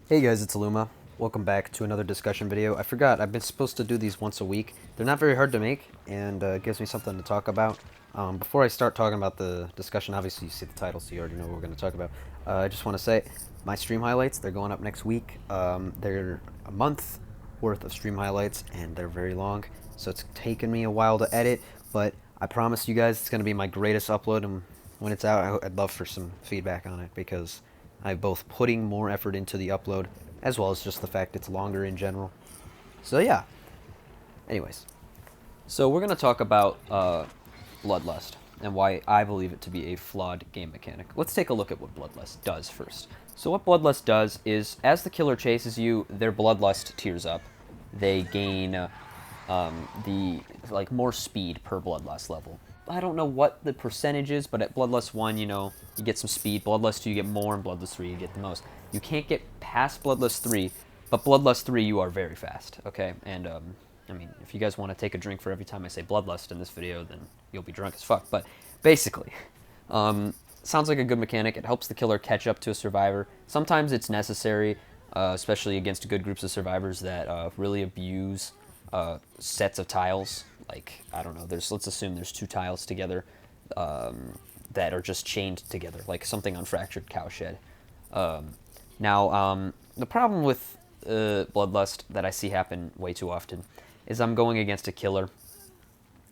Hey guys, it's Aluma. Welcome back to another discussion video. I forgot, I've been supposed to do these once a week. They're not very hard to make, and it gives me something to talk about. Before I start talking about the discussion, obviously you see the title, so you already know what we're going to talk about. I just want to say, my stream highlights, they're going up next week. They're a month worth of stream highlights, and they're very long, so it's taken me a while to edit, but I promise you guys it's going to be my greatest upload, and when it's out, I'd love for some feedback on it, because I'm both putting more effort into the upload, as well as just the fact it's longer in general. So yeah. Anyways, so we're gonna talk about bloodlust and why I believe it to be a flawed game mechanic. Let's take a look at what bloodlust does first. So what bloodlust does is, as the killer chases you, their bloodlust tears up. They gain the more speed per bloodlust level. I don't know what the percentage is, but at Bloodlust 1, you get some speed. Bloodlust 2, you get more, and Bloodlust 3, you get the most. You can't get past Bloodlust 3, but Bloodlust 3, you are very fast, okay? And, I mean, if you guys want to take a drink for every time I say Bloodlust in this video, then you'll be drunk as fuck. But basically, sounds like a good mechanic. It helps the killer catch up to a survivor. Sometimes it's necessary, especially against good groups of survivors that really abuse sets of tiles. Like, I don't know, let's assume there's two tiles together that are just chained together, like something on Fractured Cowshed. The problem with Bloodlust that I see happen way too often is I'm going against a killer,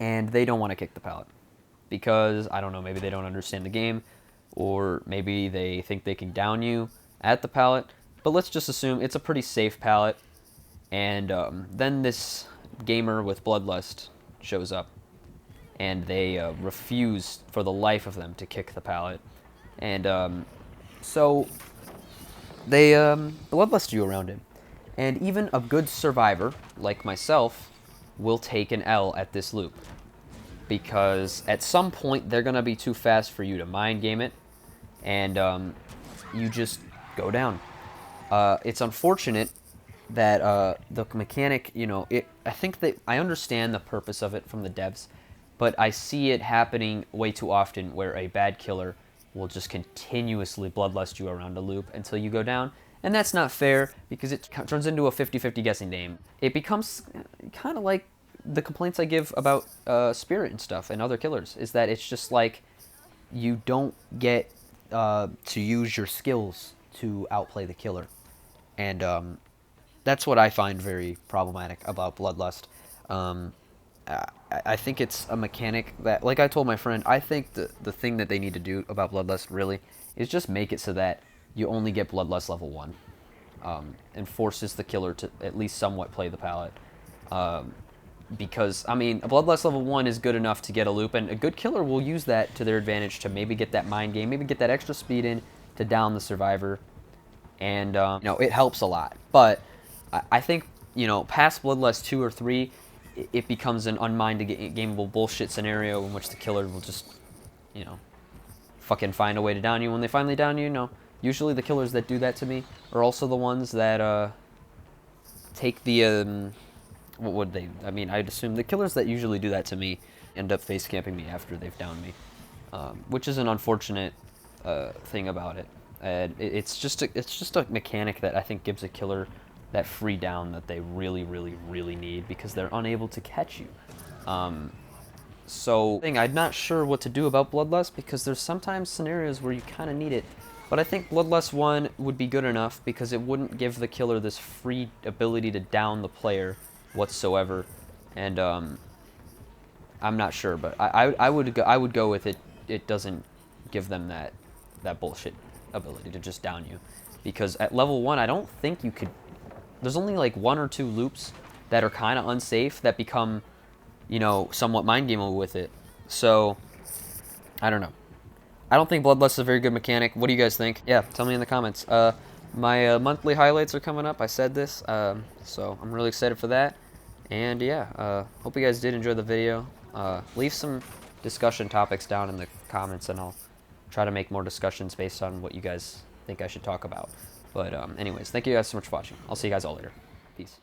and they don't want to kick the pallet. Because, I don't know, maybe they don't understand the game, or maybe they think they can down you at the pallet, but let's just assume it's a pretty safe pallet, and then this gamer with Bloodlust shows up, and they refuse for the life of them to kick the pallet, and so they bloodlust you around him, and even a good survivor like myself will take an L at this loop, because at some point they're gonna be too fast for you to mind game it, and you just go down. It's unfortunate that the mechanic, I think that I understand the purpose of it from the devs, but I see it happening way too often where a bad killer will just continuously bloodlust you around a loop until you go down, and that's not fair because it turns into a 50-50 guessing game. It becomes kind of like the complaints I give about Spirit and stuff and other killers, is that it's just like you don't get to use your skills to outplay the killer, and that's what I find very problematic about Bloodlust. I think it's a mechanic that, like I told my friend, I think the thing that they need to do about Bloodlust really is just make it so that you only get Bloodlust level 1, and forces the killer to at least somewhat play the pallet. Because, I mean, a Bloodlust level 1 is good enough to get a loop, and a good killer will use that to their advantage to maybe get that mind game, maybe get that extra speed in to down the survivor, and, it helps a lot. But I think, past Bloodlust 2 or 3, it becomes an ungameable bullshit scenario in which the killer will just, fucking find a way to down you. When they finally down you, usually the killers that do that to me are also the ones that take the, what would they, I mean, I'd assume the killers that usually do that to me end up face camping me after they've downed me, which is an unfortunate thing about it. And it's just a mechanic that I think gives a killer that free down that they really, really, really need, because they're unable to catch you. So I'm not sure what to do about Bloodlust, because there's sometimes scenarios where you kind of need it. But I think Bloodlust 1 would be good enough because it wouldn't give the killer this free ability to down the player whatsoever. And I'm not sure, but I would go with it. It doesn't give them that bullshit ability to just down you, because at level 1 I don't think you could. There's only like 1 or 2 loops that are kind of unsafe that become, somewhat mind gameable with it. So, I don't know. I don't think Bloodlust is a very good mechanic. What do you guys think? Yeah, tell me in the comments. My monthly highlights are coming up. I said this, so I'm really excited for that. And yeah, hope you guys did enjoy the video. Leave some discussion topics down in the comments, and I'll try to make more discussions based on what you guys think I should talk about. But anyways, thank you guys so much for watching. I'll see you guys all later. Peace.